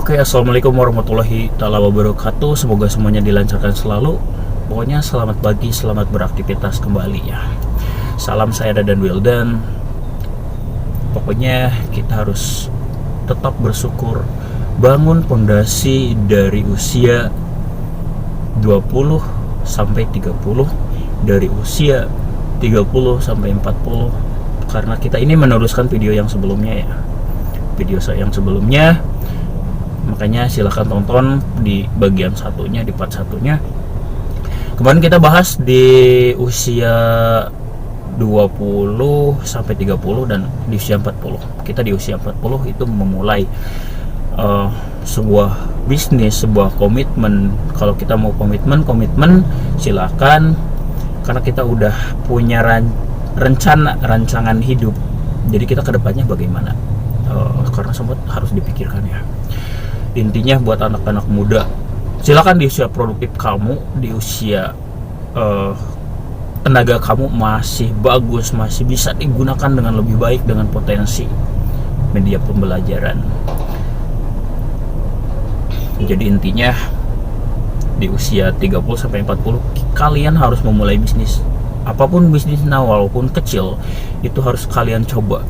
Oke, assalamualaikum warahmatullahi taala wabarakatuh. Semoga semuanya dilancarkan selalu. Pokoknya selamat pagi, selamat beraktivitas kembali ya. Salam saya Dadan Wildan. Pokoknya kita harus tetap bersyukur, bangun pondasi dari usia 20 sampai 30, dari usia 30 sampai 40. Karena kita ini meneruskan video yang sebelumnya ya. Video saya yang sebelumnya, makanya silahkan tonton di bagian satunya, di part satunya. Kemarin kita bahas di usia 20 sampai 30 dan di usia 40. Kita di usia 40 itu memulai sebuah bisnis, sebuah komitmen. Kalau kita mau komitmen silahkan, karena kita udah punya rancangan hidup. Jadi kita kedepannya bagaimana, karena semua harus dipikirkan ya. Intinya buat anak-anak muda, silakan di usia produktif kamu, di usia tenaga kamu masih bagus, masih bisa digunakan dengan lebih baik, dengan potensi media pembelajaran. Jadi intinya di usia 30 sampai 40 kalian harus memulai bisnis. Apapun bisnisnya, walaupun kecil, itu harus kalian coba.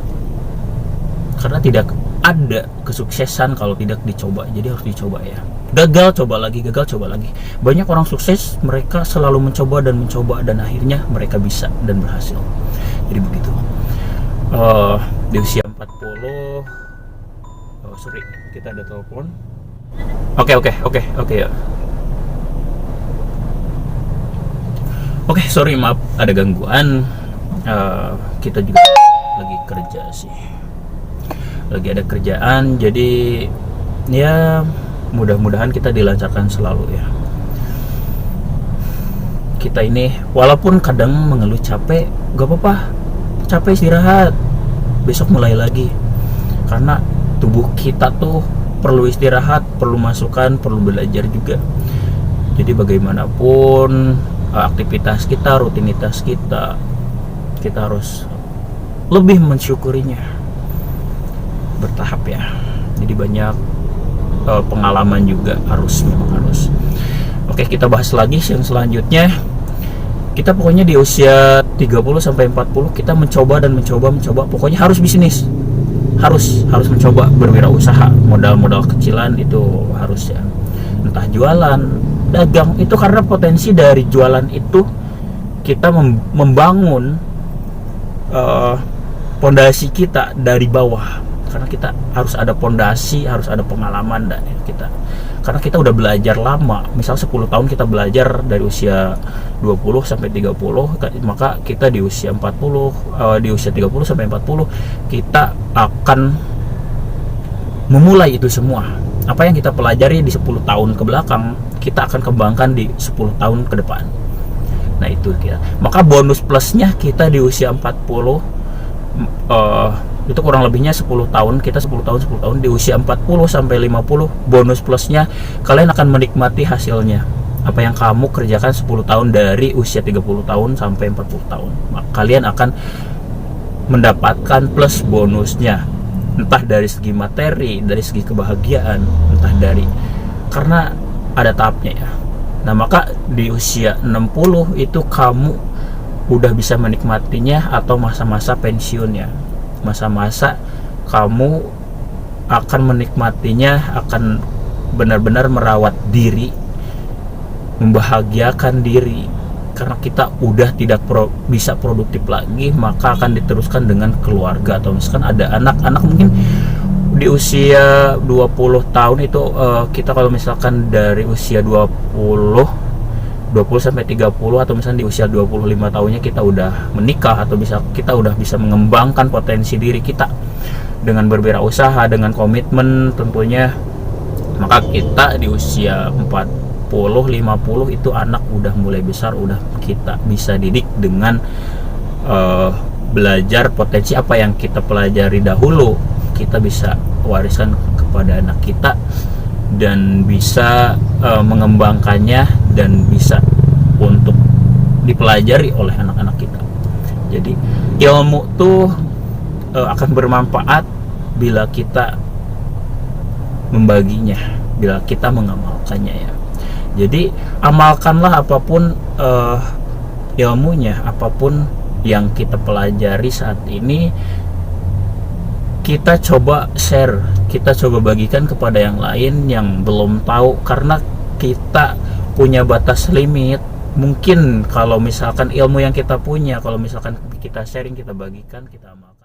Karena tidak ada kesuksesan kalau tidak dicoba. Jadi harus dicoba ya. Gagal coba lagi, gagal coba lagi. Banyak orang sukses, mereka selalu mencoba dan akhirnya mereka bisa dan berhasil. Jadi begitu. Di usia 40, sorry, kita ada telepon. Oke ya. Oke, sorry, maaf ada gangguan. Kita juga lagi kerja sih. Lagi ada kerjaan, jadi ya mudah-mudahan kita dilancarkan selalu ya. Kita ini walaupun kadang mengeluh capek, gak apa-apa, capek istirahat, besok mulai lagi. Karena tubuh kita tuh perlu istirahat, perlu masukan, perlu belajar juga. Jadi bagaimanapun aktivitas kita, rutinitas kita harus lebih mensyukurinya, bertahap ya. Jadi banyak pengalaman juga memang harus. Oke, kita bahas lagi yang selanjutnya. Kita pokoknya di usia 30 sampai 40 kita mencoba. Pokoknya harus bisnis. Harus mencoba berwirausaha. Modal kecilan itu harus ya. Entah jualan, dagang, itu karena potensi dari jualan itu kita membangun pondasi kita dari bawah. Karena kita harus ada pondasi, harus ada pengalaman dan kita. Karena kita udah belajar lama. Misal 10 tahun kita belajar dari usia 20 sampai 30, maka kita di usia 40, di usia 30 sampai 40 kita akan memulai itu semua. Apa yang kita pelajari di 10 tahun ke belakang, kita akan kembangkan di 10 tahun ke depan. Nah, itu kita. Maka bonus plusnya kita di usia 40 itu kurang lebihnya 10 tahun, kita 10 tahun di usia 40 sampai 50, bonus plusnya kalian akan menikmati hasilnya. Apa yang kamu kerjakan 10 tahun dari usia 30 tahun sampai 40 tahun, maka kalian akan mendapatkan plus bonusnya, entah dari segi materi, dari segi kebahagiaan, entah dari, karena ada tahapnya ya. Nah, maka di usia 60 itu kamu udah bisa menikmatinya, atau masa-masa pensiunnya, masa-masa kamu akan menikmatinya, akan benar-benar merawat diri, membahagiakan diri. Karena kita udah tidak bisa produktif lagi, maka akan diteruskan dengan keluarga. Atau misalkan ada anak-anak mungkin di usia 20 tahun itu, kita kalau misalkan dari usia 20 sampai 30, atau misalnya di usia 25 tahunnya kita udah menikah, atau kita udah bisa mengembangkan potensi diri kita dengan berwirausaha, dengan komitmen tentunya. Maka kita di usia 40, 50 itu anak udah mulai besar, udah kita bisa didik dengan belajar potensi apa yang kita pelajari dahulu, kita bisa wariskan kepada anak kita dan bisa mengembangkannya dan bisa untuk dipelajari oleh anak-anak kita. Jadi ilmu tuh akan bermanfaat bila kita membaginya bila kita mengamalkannya ya. Jadi amalkanlah apapun ilmunya, apapun yang kita pelajari saat ini, kita coba share, kita coba bagikan kepada yang lain yang belum tahu, karena kita punya batas limit. Mungkin kalau misalkan ilmu yang kita punya, kalau misalkan kita sharing, kita bagikan, kita amalkan.